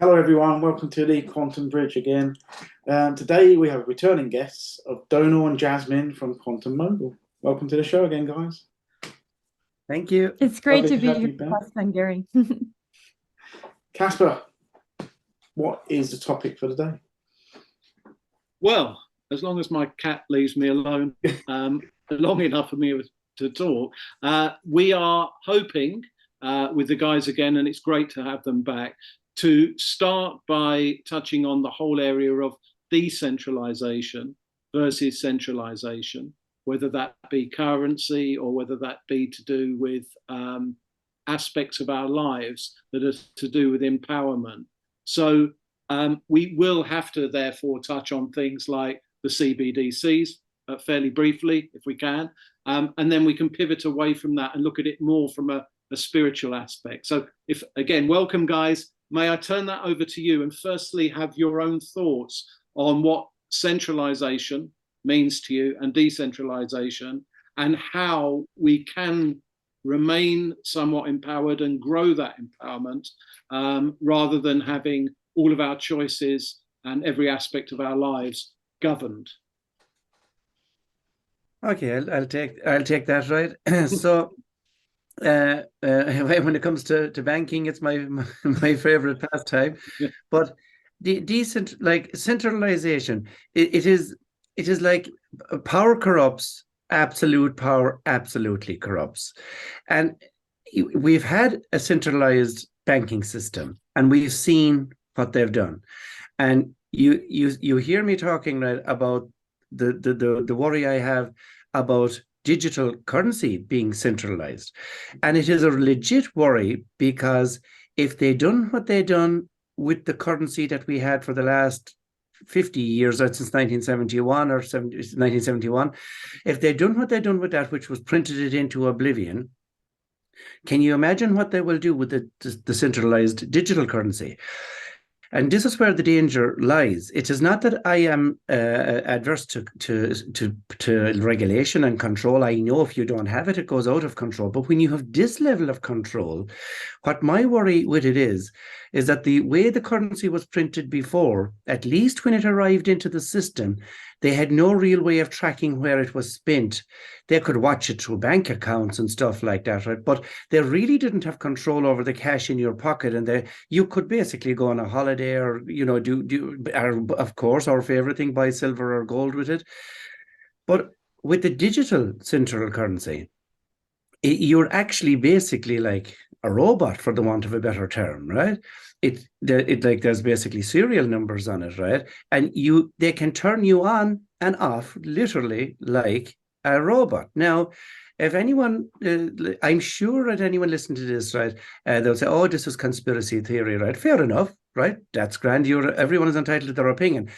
Hello, everyone. Welcome to the Quantum Bridge again. Today we have returning guests of Donal and Jasmine from Quantum Mogul. Welcome to the show again, guys. Thank you. It's great Lovely to be have here you back. with Hungary. Casper, what is the topic for the day? Well, as long as my cat leaves me alone long enough for me to talk, we are hoping with the guys again, and it's great to have them back, to start by touching on the whole area of decentralization versus centralization, whether that be currency or whether that be to do with aspects of our lives that are to do with empowerment. So we will have to therefore touch on things like the CBDCs fairly briefly, if we can, and then we can pivot away from that and look at it more from a spiritual aspect. So if, again, welcome guys, may I turn that over to you and firstly have your own thoughts on what centralization means to you and decentralization, and how we can remain somewhat empowered and grow that empowerment rather than having all of our choices and every aspect of our lives governed. Okay, I'll take that, right? So when it comes to banking, it's my favorite pastime. Yeah. But the centralization, it is like power corrupts, absolute power absolutely corrupts. And we've had a centralized banking system and we've seen what they've done. And you hear me talking, right, about the worry I have about digital currency being centralized. And it is a legit worry, because if they done what they done with the currency that we had for the last 50 years, since 1971 or 1971, if they done what they done with that, which was printed it into oblivion, can you imagine what they will do with the centralized digital currency? And this is where the danger lies. It is not that I am adverse to regulation and control. I know if you don't have it, it goes out of control. But when you have this level of control, what my worry with it is that the way the currency was printed before, at least when it arrived into the system, they had no real way of tracking where it was spent. They could watch it through bank accounts and stuff like that, right? But they really didn't have control over the cash in your pocket, and you could basically go on a holiday or, of course, our favorite thing, buy silver or gold with it. But with the digital central currency, you're actually basically like a robot, for the want of a better term, right? It like there's basically serial numbers on it, right? And they can turn you on and off literally like a robot. Now, if anyone, I'm sure that anyone listening to this, right, they'll say, "Oh, this is conspiracy theory," right? Fair enough, right? That's grand. Everyone is entitled to their opinion.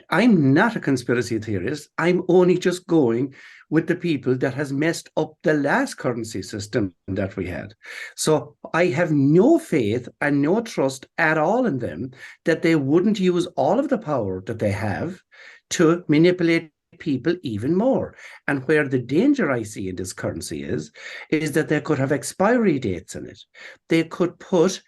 I'm not a conspiracy theorist. I'm only just going with the people that has messed up the last currency system that we had. So I have no faith and no trust at all in them that they wouldn't use all of the power that they have to manipulate people even more. And where the danger I see in this currency is that they could have expiry dates in it. They could put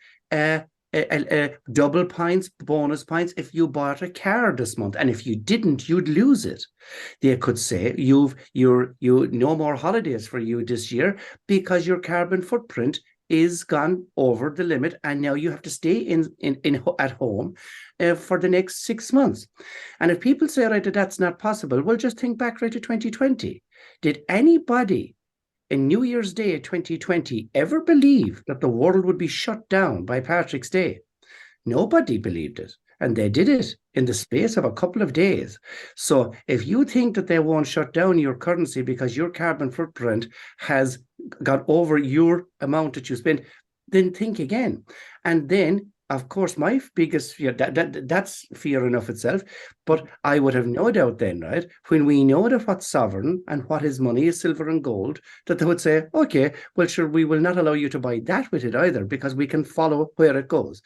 double points, bonus points if you bought a car this month, and if you didn't, you'd lose it. They could say you no more holidays for you this year because your carbon footprint is gone over the limit, and now you have to stay at home for the next 6 months. And if people say, right, that's not possible, well, just think back right to 2020. Did anybody in New Year's Day 2020 ever believe that the world would be shut down by Patrick's Day? Nobody believed it. And they did it in the space of a couple of days. So if you think that they won't shut down your currency because your carbon footprint has got over your amount that you spend, then think again. And then, of course, my biggest fear, that's fear enough itself, but I would have no doubt then, right, when we know that what's sovereign and what is money is silver and gold, that they would say, okay, well, sure, we will not allow you to buy that with it either, because we can follow where it goes.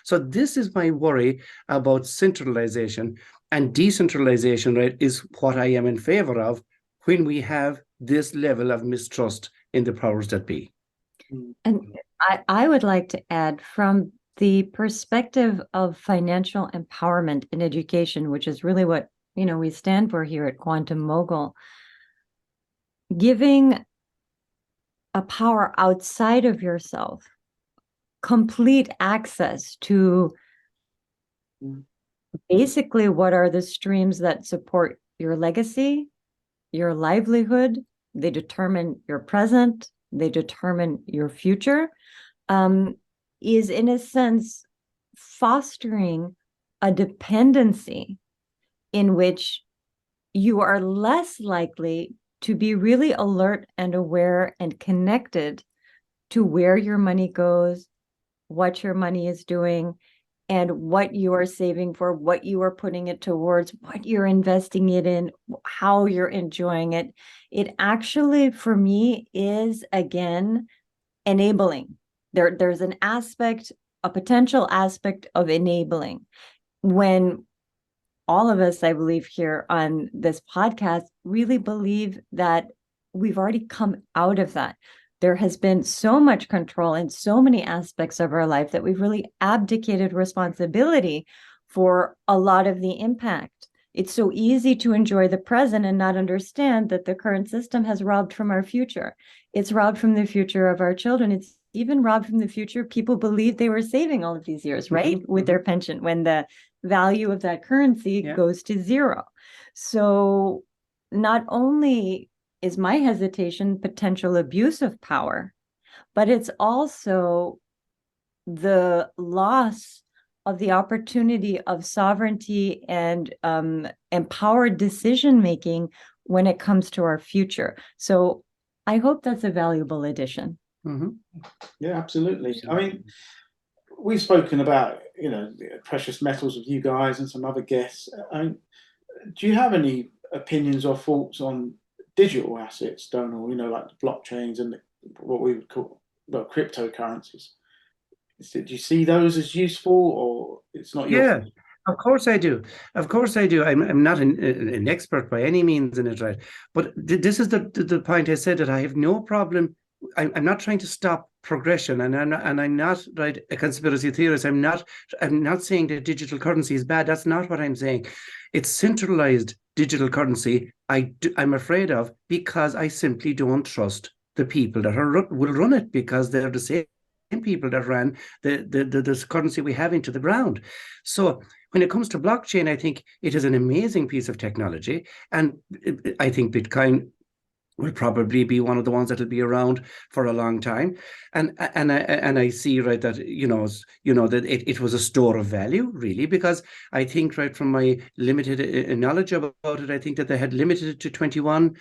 So this is my worry about centralization, and decentralization, right, is what I am in favor of when we have this level of mistrust in the powers that be. And I would like to add, from the perspective of financial empowerment in education, which is really what we stand for here at Quantum Mogul, giving a power outside of yourself complete access to basically what are the streams that support your legacy, your livelihood. They determine your present, they determine your future, is in a sense fostering a dependency in which you are less likely to be really alert and aware and connected to where your money goes, what your money is doing, and what you are saving for, what you are putting it towards, what you're investing it in, how you're enjoying it. It actually, for me, is, again, enabling. There's an aspect, a potential aspect of enabling. When all of us, I believe, here on this podcast really believe that we've already come out of that. There has been so much control in so many aspects of our life that we've really abdicated responsibility for a lot of the impact. It's so easy to enjoy the present and not understand that the current system has robbed from our future. It's robbed from the future of our children. It's even robbed from the future people believe they were saving all of these years, right? With their pension, when the value of that currency goes to zero. So not only is my hesitation potential abuse of power, but it's also the loss of the opportunity of sovereignty and empowered decision-making when it comes to our future. So I hope that's a valuable addition. Yeah, absolutely. I mean, we've spoken about, precious metals with you guys and some other guests. I mean, do you have any opinions or thoughts on digital assets, Donal, like the blockchains and what we would call, cryptocurrencies? Do you see those as useful, or it's not your Yeah, of course I do. Of course I do. I'm not an expert by any means in it, right? But this is the point I said, that I have no problem. I'm not trying to stop progression, and I'm not right a conspiracy theorist. I'm not saying that digital currency is bad. That's not what I'm saying. It's centralized digital currency I'm afraid of, because I simply don't trust the people that will run it, because they're the same people that ran the currency we have into the ground. So when it comes to blockchain, I think it is an amazing piece of technology, and I think Bitcoin will probably be one of the ones that will be around for a long time, and I see, right, that that it was a store of value, really, because I think, right, from my limited knowledge about it, I think that they had limited it to 21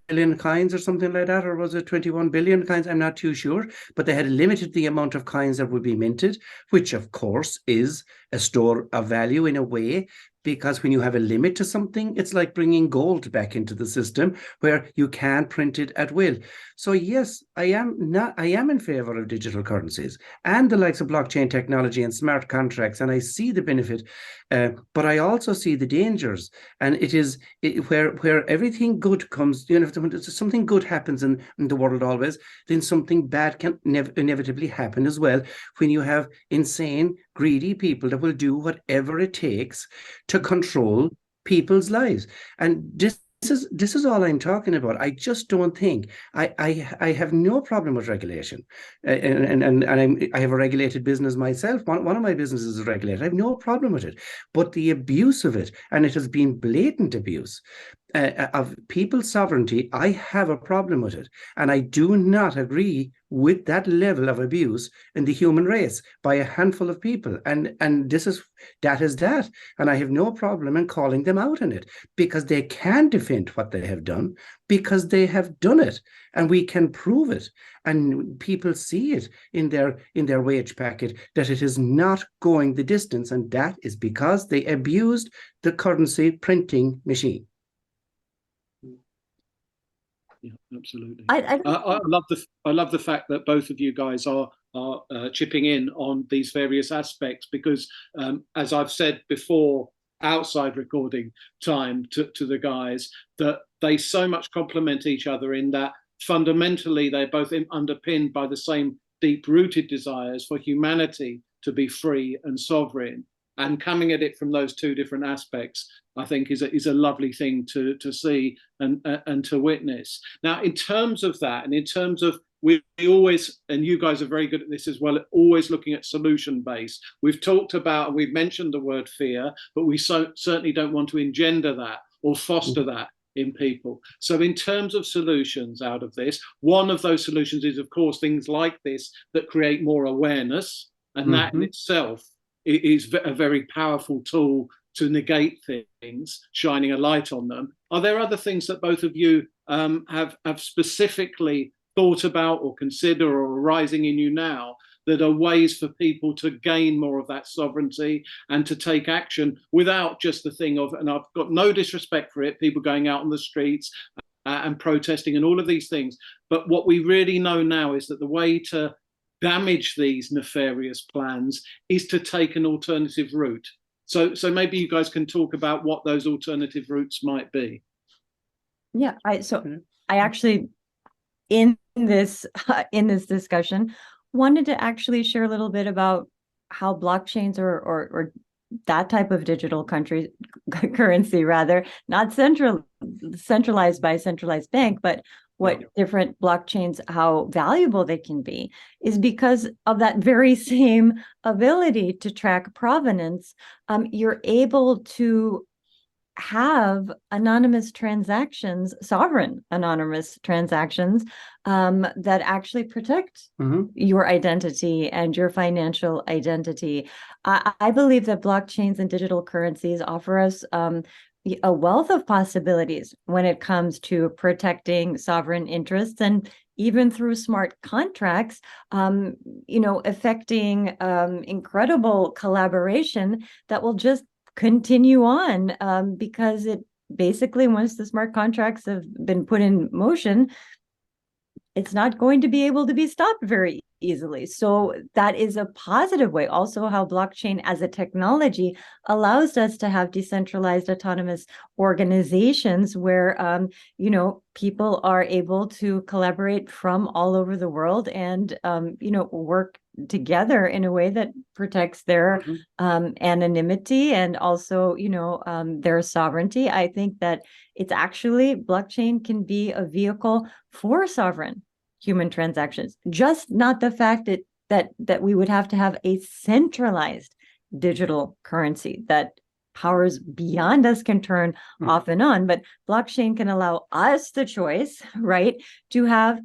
million coins or something like that, or was it 21 billion coins? I'm not too sure, but they had limited the amount of coins that would be minted, which of course is a store of value in a way, because when you have a limit to something, it's like bringing gold back into the system where you can print it at will. So yes, I am in favor of digital currencies and the likes of blockchain technology and smart contracts, and I see the benefit, but I also see the dangers. And it is where everything good comes, if something good happens in the world always, then something bad can inevitably happen as well, when you have insane, greedy people that will do whatever it takes to control people's lives. And this is all I'm talking about. I just don't think I have no problem with regulation, and I have a regulated business myself. One of my businesses is regulated. I have no problem with it, but the abuse of it, and it has been blatant abuse of people's sovereignty, I have a problem with it, and I do not agree with that level of abuse in the human race by a handful of people, and that is that, and I have no problem in calling them out on it, because they can defend what they have done, because they have done it, and we can prove it, and people see it in their wage packet that it is not going the distance, and that is because they abused the currency printing machine. Yeah, absolutely. I love the fact that both of you guys are chipping in on these various aspects, because as I've said before, outside recording time, to the guys, that they so much complement each other, in that fundamentally they're both underpinned by the same deep-rooted desires for humanity to be free and sovereign. And coming at it from those two different aspects, I think, is a lovely thing to see and to witness. Now, in terms of that, and in terms of we always, and you guys are very good at this as well, always looking at solution based. We've talked about, we've mentioned the word fear, but we certainly don't want to engender that or foster that in people. So in terms of solutions out of this, one of those solutions is, of course, things like this that create more awareness, and that in itself is a very powerful tool to negate things, shining a light on them. Are there other things that both of you have specifically thought about or consider or arising in you now that are ways for people to gain more of that sovereignty and to take action without just the thing of, and I've got no disrespect for it, people going out on the streets and protesting and all of these things, but what we really know now is that the way to damage these nefarious plans is to take an alternative route. So maybe you guys can talk about what those alternative routes might be. Yeah, I actually in this discussion wanted to actually share a little bit about how blockchains or that type of digital currency rather, not centralized by a centralized bank, but what different blockchains, how valuable they can be, is because of that very same ability to track provenance. You're able to have anonymous transactions, sovereign anonymous transactions, that actually protect your identity and your financial identity. I believe that blockchains and digital currencies offer us a wealth of possibilities when it comes to protecting sovereign interests, and even through smart contracts, affecting incredible collaboration that will just continue on, because it basically, once the smart contracts have been put in motion, it's not going to be able to be stopped very easily. So that is a positive way. Also, how blockchain as a technology allows us to have decentralized autonomous organizations where, people are able to collaborate from all over the world and, work together in a way that protects their anonymity and also, their sovereignty. I think that it's actually, blockchain can be a vehicle for sovereign human transactions, just not the fact that we would have to have a centralized digital currency that powers beyond us can turn off and on, but blockchain can allow us the choice, right, to have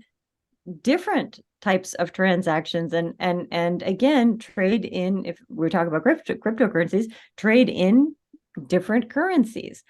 different types of transactions and again, trade in, if we're talking about cryptocurrencies, trade in different currencies.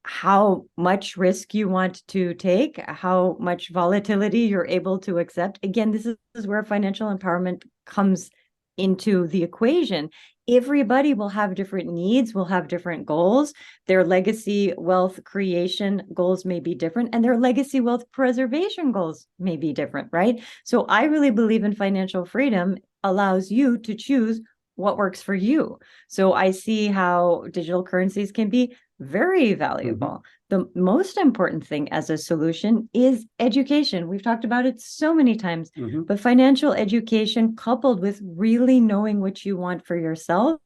How much risk you want to take, how much volatility you're able to accept. Again, this is where financial empowerment comes into the equation. Everybody will have different needs, will have different goals. Their legacy wealth creation goals may be different, and their legacy wealth preservation goals may be different, right? So I really believe in financial freedom allows you to choose what works for you. So I see how digital currencies can be very valuable. The most important thing as a solution is education. We've talked about it so many times, but financial education coupled with really knowing what you want for yourself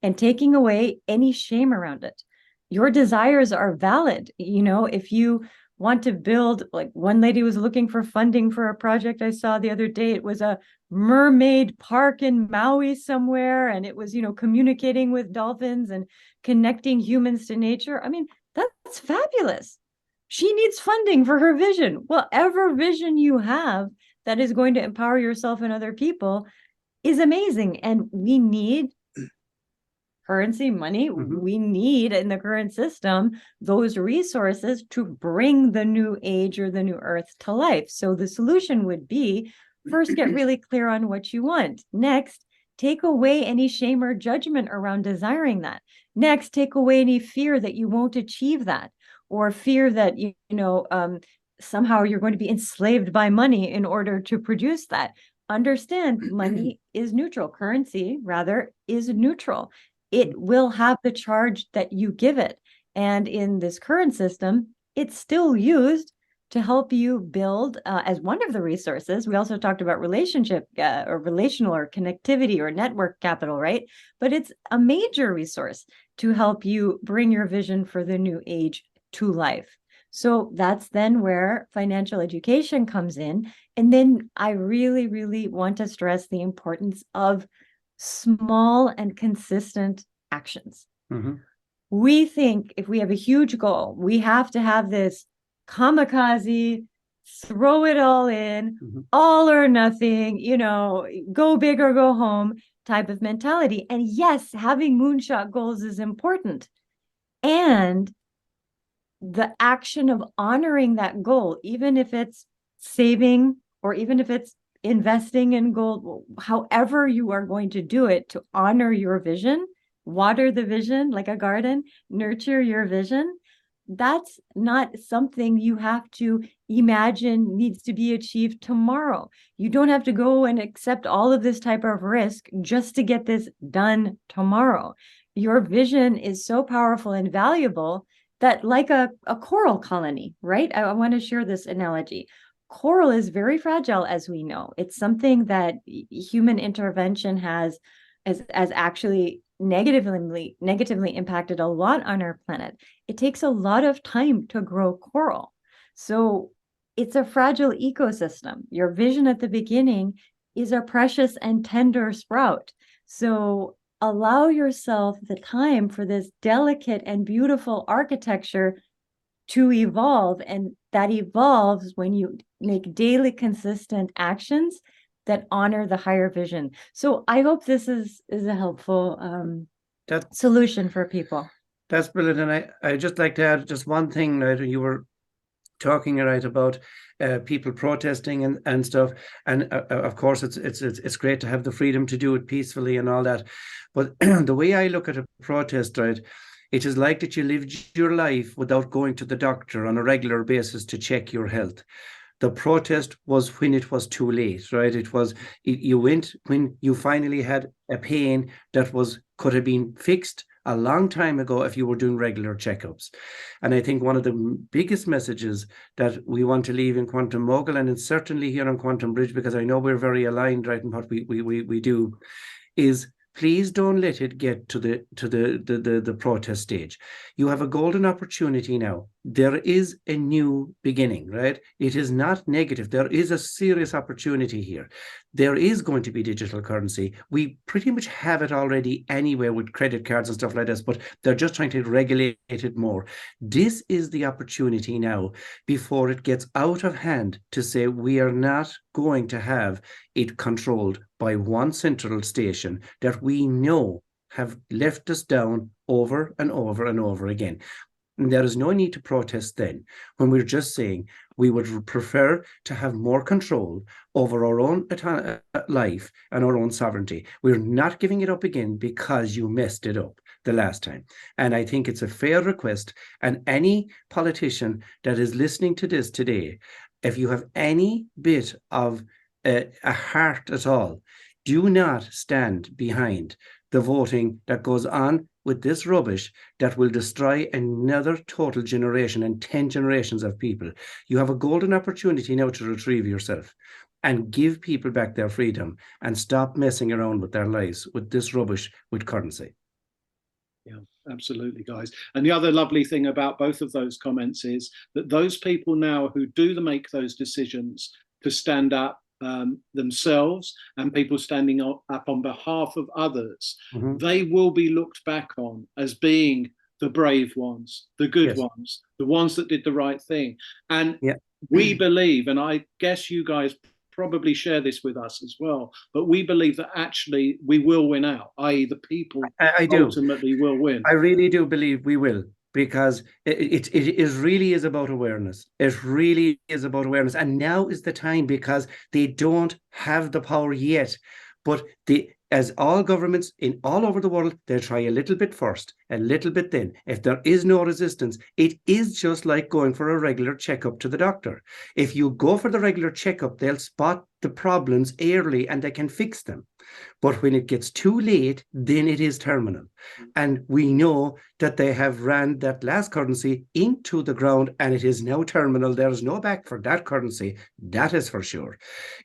and taking away any shame around it. Your desires are valid. If you want to build, like one lady was looking for funding for a project I saw the other day. It was a mermaid park in Maui somewhere, and it was, communicating with dolphins and connecting humans to nature. I mean, that's fabulous. She needs funding for her vision. Whatever vision you have that is going to empower yourself and other people is amazing. And we need currency, money. We need in the current system those resources to bring the new age or the new earth to life. So the solution would be, first, get really clear on what you want. Next, take away any shame or judgment around desiring that. Next, take away any fear that you won't achieve that, or fear that somehow you're going to be enslaved by money in order to produce that. Understand, money is neutral. Currency, rather, is neutral. It will have the charge that you give it. And in this current system, it's still used to help you build as one of the resources. We also talked about relationship or relational or connectivity or network capital, right? But it's a major resource to help you bring your vision for the new age to life. So that's then where financial education comes in. And then I really, really want to stress the importance of small and consistent actions. Mm-hmm. We think if we have a huge goal, we have to have this kamikaze, throw it all in, all or nothing, go big or go home type of mentality. And yes, having moonshot goals is important. And the action of honoring that goal, even if it's saving or even if it's investing in gold, however you are going to do it to honor your vision, water the vision like a garden, nurture your vision. That's not something you have to imagine needs to be achieved tomorrow. You don't have to go and accept all of this type of risk just to get this done tomorrow. Your vision is so powerful and valuable that, like a coral colony, right? I want to share this analogy. Coral is very fragile, as we know. It's something that human intervention has actually negatively impacted a lot on our planet. It takes a lot of time to grow coral. So it's a fragile ecosystem. Your vision at the beginning is a precious and tender sprout. So allow yourself the time for this delicate and beautiful architecture to evolve. And that evolves when you make daily consistent actions that honor the higher vision. So I hope this is a helpful solution for people. That's brilliant. And I just like to add just one thing, right? You were talking, right, about people protesting and stuff. And of course, it's great to have the freedom to do it peacefully and all that. But the way I look at a protest, right, it is like that you lived your life without going to the doctor on a regular basis to check your health. The protest was when it was too late, right? You went when you finally had a pain that could have been fixed a long time ago if you were doing regular checkups. And I think one of the biggest messages that we want to leave in Quantum Mogul, and it's certainly here on Quantum Bridge, because I know we're very aligned, right, in what we do, is please don't let it get to the protest stage. You have a golden opportunity now. There is a new beginning, right? It is not negative. There is a serious opportunity here. There is going to be digital currency. We pretty much have it already anyway with credit cards and stuff like this, but they're just trying to regulate it more. This is the opportunity now before it gets out of hand to say we are not going to have it controlled by one central station that we know have left us down over and over and over again. And there is no need to protest then, when we're just saying we would prefer to have more control over our own life and our own sovereignty. We're not giving it up again because you messed it up the last time. And I think it's a fair request. And any politician that is listening to this today, if you have any bit of a heart at all, do not stand behind the voting that goes on with this rubbish that will destroy another total generation and 10 generations of people. You have a golden opportunity now to retrieve yourself and give people back their freedom and stop messing around with their lives with this rubbish with currency. Yeah, absolutely, guys. And the other lovely thing about both of those comments is that those people now who do make those decisions to stand up themselves and people standing up on behalf of others, they will be looked back on as being the brave ones, the good ones, the ones that did the right thing. And we believe, and I guess you guys probably share this with us as well, but we believe that actually we will win out, i.e. the people ultimately will win. I really do believe we will. Because it really is about awareness. It really is about awareness. And now is the time, because they don't have the power yet. But as all governments in all over the world, they'll try a little bit first. a little bit then. If there is no resistance, it is just like going for a regular checkup to the doctor. If you go for the regular checkup, they'll spot the problems early and they can fix them. But when it gets too late, then it is terminal. And we know that they have ran that last currency into the ground and it is now terminal. There is no back for that currency. That is for sure.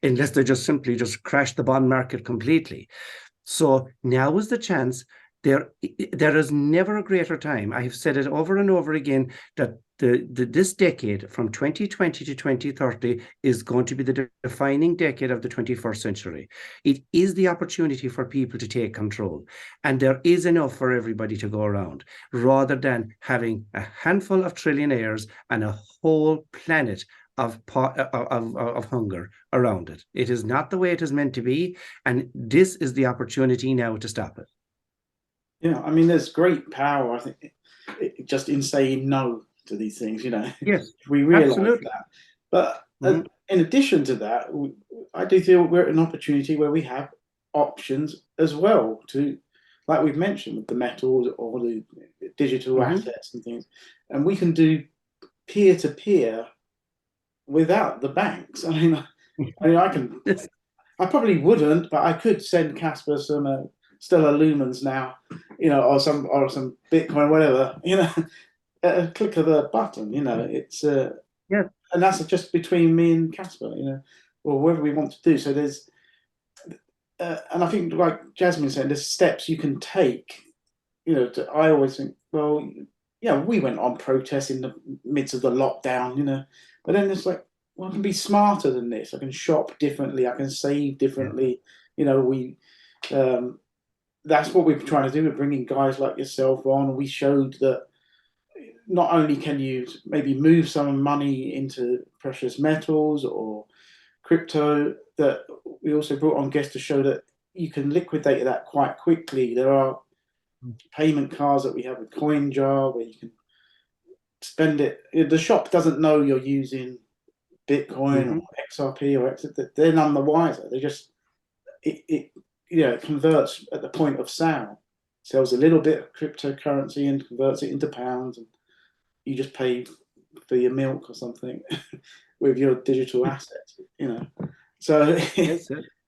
Unless they just simply just crash the bond market completely. So now is the chance. There is never a greater time. I have said it over and over again that this decade from 2020 to 2030 is going to be the defining decade of the 21st century. It is the opportunity for people to take control. And there is enough for everybody to go around, rather than having a handful of trillionaires and a whole planet of hunger around it. It is not the way it is meant to be. And this is the opportunity now to stop it. Yeah, I mean, there's great power, I think, just in saying no to these things, Yes, we realise absolutely. that. But in addition to that, I do feel we're at an opportunity where we have options as well to, like we've mentioned, with the metals or the digital assets and things, and we can do peer-to-peer without the banks. I mean, I probably wouldn't, but I could send Casper some Stellar Lumens now, or some Bitcoin, whatever, at a click of the button. It's Yeah. and that's just between me and Casper, or whatever we want to do. So there's, and I think, like Jasmine said, there's steps you can take. I always think, well, we went on protests in the midst of the lockdown, but then it's like, well, I can be smarter than this. I can shop differently. I can save differently. That's what we're trying to do with bringing guys like yourself on. We showed that not only can you maybe move some money into precious metals or crypto, that we also brought on guests to show that you can liquidate that quite quickly. There are payment cards that we have with CoinJar where you can spend it. The shop doesn't know you're using Bitcoin or XRP or X. They're none the wiser. They just it converts at the point of sale, sells a little bit of cryptocurrency and converts it into pounds, and you just pay for your milk or something with your digital assets. So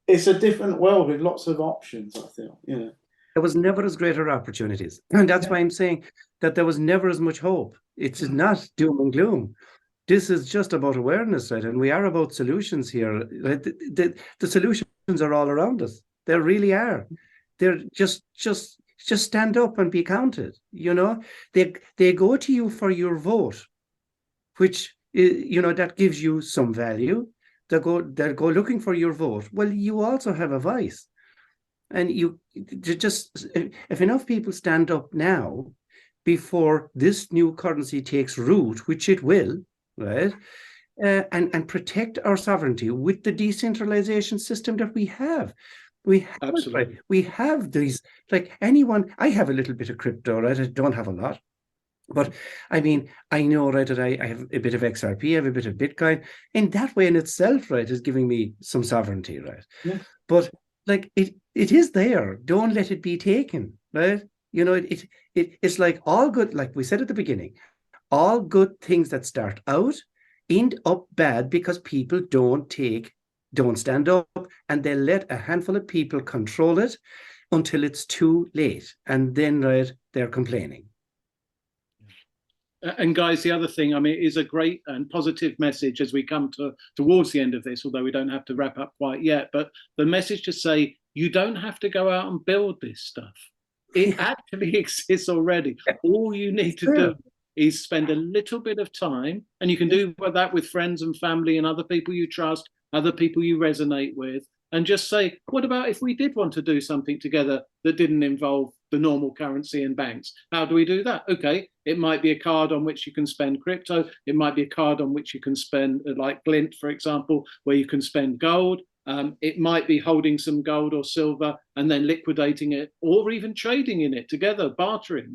it's a different world with lots of options, I feel. There was never as greater opportunities, and that's why I'm saying that there was never as much hope. It's not doom and gloom. This is just about awareness, right? And we are about solutions here. Right? The solutions are all around us. They really are. They're just stand up and be counted. They go to you for your vote, which that gives you some value. They go looking for your vote. Well, you also have a voice, and if enough people stand up now, before this new currency takes root, which it will, right? And protect our sovereignty with the decentralization system that we have. We have, absolutely. right? We have these, like anyone. I have a little bit of crypto, right? I don't have a lot, but I mean, I know, right, that I have a bit of XRP, I have a bit of Bitcoin, and that way in itself, right, is giving me some sovereignty, right? Yeah. But like it is there. Don't let it be taken, right? It's like all good, like we said at the beginning, all good things that start out end up bad because people don't stand up, and they let a handful of people control it until it's too late, and then, right, they're complaining. And guys, the other thing, I mean, it is a great and positive message as we come towards the end of this, although we don't have to wrap up quite yet, but the message to say, you don't have to go out and build this stuff. It actually exists already. All you need to do is spend a little bit of time, and you can do that with friends and family and other people you trust, other people you resonate with, and just say, what about if we did want to do something together that didn't involve the normal currency and banks? How do we do that? Okay, it might be a card on which you can spend crypto. It might be a card on which you can spend, like Glint, for example, where you can spend gold. It might be holding some gold or silver and then liquidating it, or even trading in it together, bartering,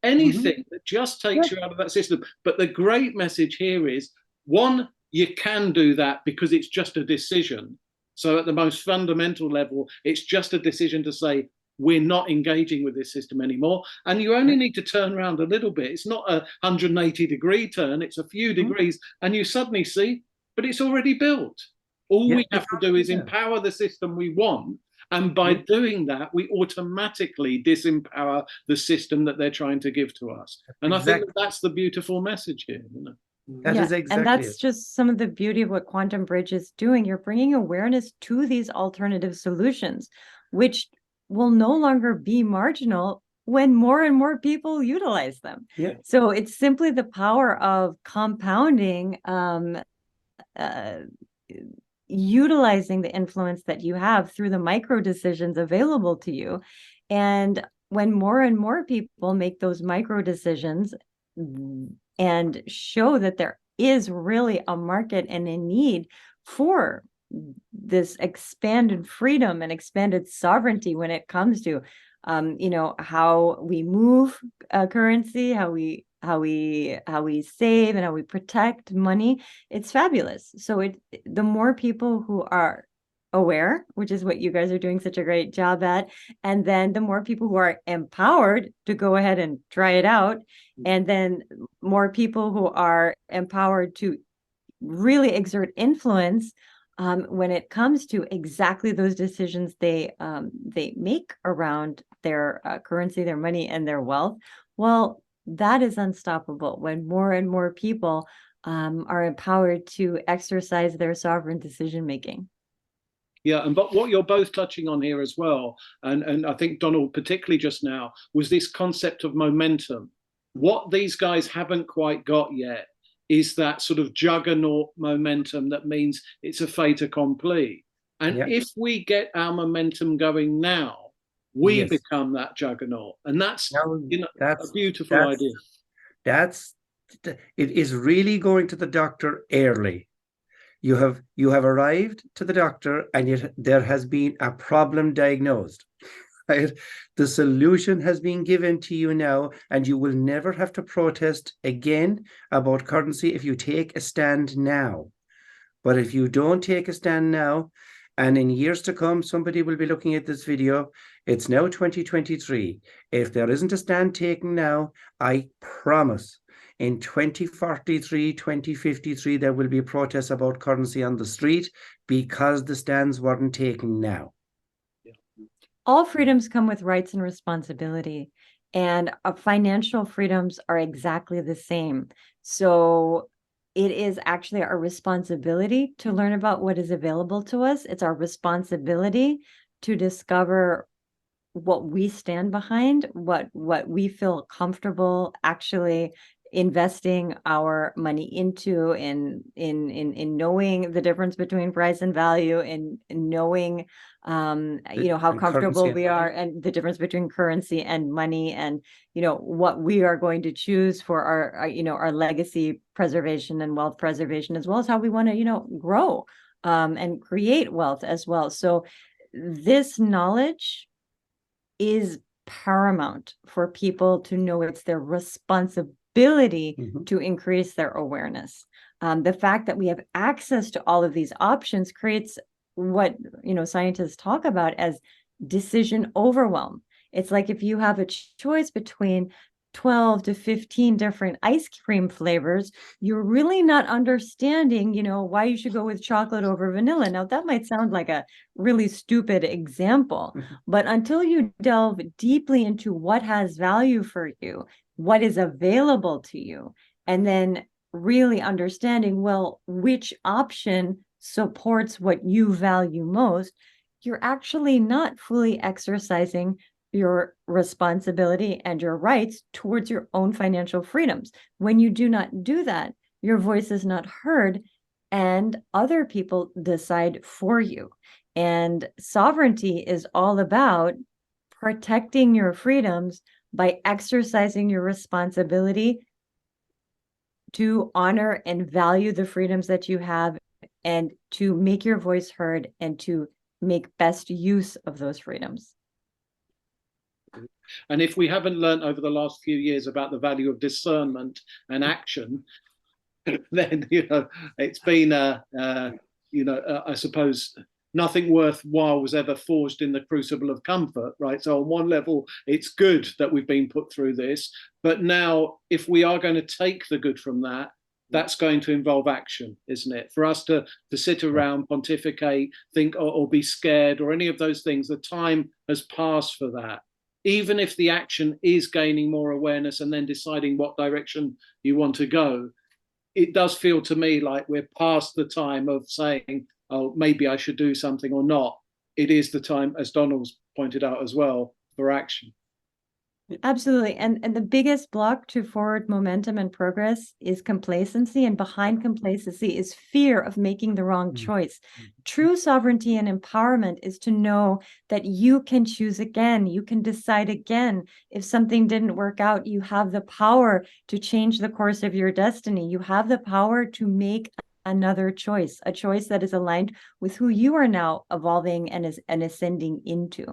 anything that just takes you out of that system. But the great message here is, one, you can do that because it's just a decision. So at the most fundamental level, it's just a decision to say, we're not engaging with this system anymore. And you only need to turn around a little bit. It's not a 180-degree turn, it's a few degrees, and you suddenly see, but it's already built. All we have to do is empower the system we want. And by doing that, we automatically disempower the system that they're trying to give to us. And I think that's the beautiful message here. That is exactly and that's just some of the beauty of what Quantum Bridge is doing. You're bringing awareness to these alternative solutions, which will no longer be marginal when more and more people utilize them. So it's simply the power of compounding, utilizing the influence that you have through the micro decisions available to you. And when more and more people make those micro decisions and show that there is really a market and a need for this expanded freedom and expanded sovereignty when it comes to how we move currency, how we save and how we protect money, it's fabulous. So the more people who are aware, which is what you guys are doing such a great job at, and then the more people who are empowered to go ahead and try it out, and then more people who are empowered to really exert influence when it comes to exactly those decisions they make around their currency, their money, and their wealth. Well, that is unstoppable when more and more people are empowered to exercise their sovereign decision making. Yeah, but what you're both touching on here as well, and I think Donal particularly just now, was this concept of momentum. What these guys haven't quite got yet is that sort of juggernaut momentum that means it's a fait accompli. And if we get our momentum going now, we become that juggernaut. And that's, a beautiful idea. It is really going to the doctor early. You have arrived to the doctor and yet there has been a problem diagnosed. Right? The solution has been given to you now, and you will never have to protest again about currency if you take a stand now. But if you don't take a stand now, and in years to come, somebody will be looking at this video, it's now 2023. If there isn't a stand taken now, I promise in 2043, 2053, there will be protests about currency on the street because the stands weren't taken now. All freedoms come with rights and responsibility, and financial freedoms are exactly the same. So it is actually our responsibility to learn about what is available to us. It's our responsibility to discover what we stand behind, what we feel comfortable actually investing our money into, in knowing the difference between price and value, and knowing how comfortable we are, and the difference between currency and money, and what we are going to choose for our legacy preservation and wealth preservation, as well as how we want to grow and create wealth as well. So this knowledge is paramount for people to know. It's their responsibility to increase their awareness. The fact that we have access to all of these options creates what scientists talk about as decision overwhelm. It's like if you have a choice between 12 to 15 different ice cream flavors, you're really not understanding, why you should go with chocolate over vanilla. Now, that might sound like a really stupid example, but until you delve deeply into what has value for you, what is available to you, and then really understanding, well, which option supports what you value most, you're actually not fully exercising your responsibility and your rights towards your own financial freedoms. When you do not do that, your voice is not heard, and other people decide for you. And sovereignty is all about protecting your freedoms by exercising your responsibility to honor and value the freedoms that you have, and to make your voice heard, and to make best use of those freedoms. And if we haven't learned over the last few years about the value of discernment and action, then it's been I suppose nothing worthwhile was ever forged in the crucible of comfort, right? So on one level, it's good that we've been put through this, but now if we are going to take the good from that, that's going to involve action, isn't it? For us to sit around, pontificate, think, or be scared, or any of those things, the time has passed for that. Even if the action is gaining more awareness and then deciding what direction you want to go, it does feel to me like we're past the time of saying, oh, maybe I should do something or not. It is the time, as Donald's pointed out as well, for action. Absolutely. And the biggest block to forward momentum and progress is complacency. And behind complacency is fear of making the wrong choice. True sovereignty and empowerment is to know that you can choose again. You can decide again. If something didn't work out, you have the power to change the course of your destiny. You have the power to make another choice, a choice that is aligned with who you are now evolving and ascending into.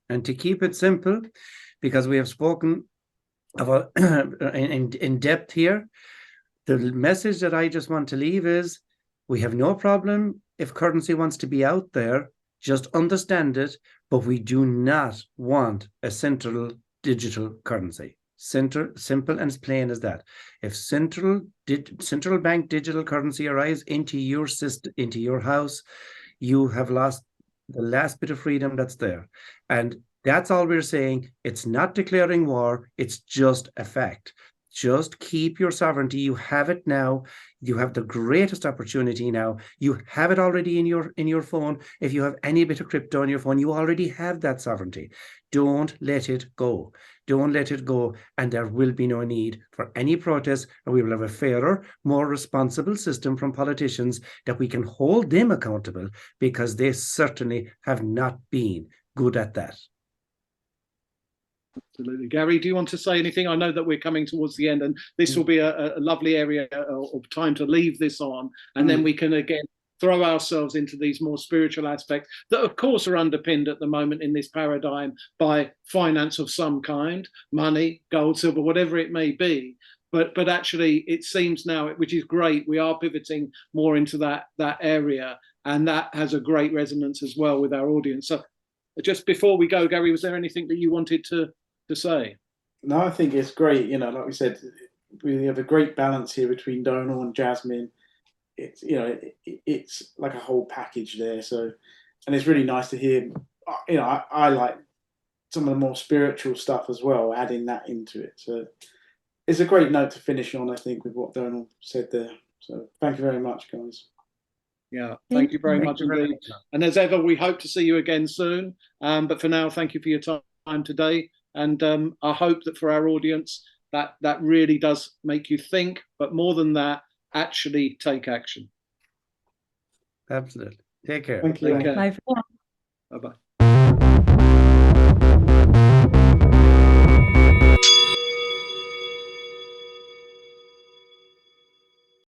And to keep it simple, because we have spoken about in depth here, the message that I just want to leave is we have no problem if currency wants to be out there, just understand it, but we do not want a central digital currency. Simple and as plain as that. If central bank digital currency arrives into your system, into your house, you have lost the last bit of freedom that's there. And that's all we're saying. It's not declaring war. It's just a fact. Just keep your sovereignty. You have it now. You have the greatest opportunity now. You have it already in your phone. If you have any bit of crypto on your phone, you already have that sovereignty. Don't let it go. Don't let it go. And there will be no need for any protest. And we will have a fairer, more responsible system from politicians that we can hold them accountable, because they certainly have not been good at that. Absolutely. Gary, do you want to say anything? I know that we're coming towards the end, and this will be a lovely area of time to leave this on, and then we can again throw ourselves into these more spiritual aspects that, of course, are underpinned at the moment in this paradigm by finance of some kind, money, gold, silver, whatever it may be. But actually, it seems now, which is great, we are pivoting more into that area, and that has a great resonance as well with our audience. So just before we go, Gary, was there anything that you wanted to say? No, I think it's great. You know, like we said, we have a great balance here between Donal and Jasmine. It's, you know, it's like a whole package there. So, and it's really nice to hear. You know, I like some of the more spiritual stuff as well, adding that into it. So, it's a great note to finish on, I think, with what Donal said there. So, thank you very much, guys. Yeah, thank you very much indeed. And as ever, we hope to see you again soon. But for now, thank you for your time today. And I hope that for our audience, that really does make you think, but more than that, actually take action. Absolutely. Take care. Thank you. Bye for now. Bye-bye.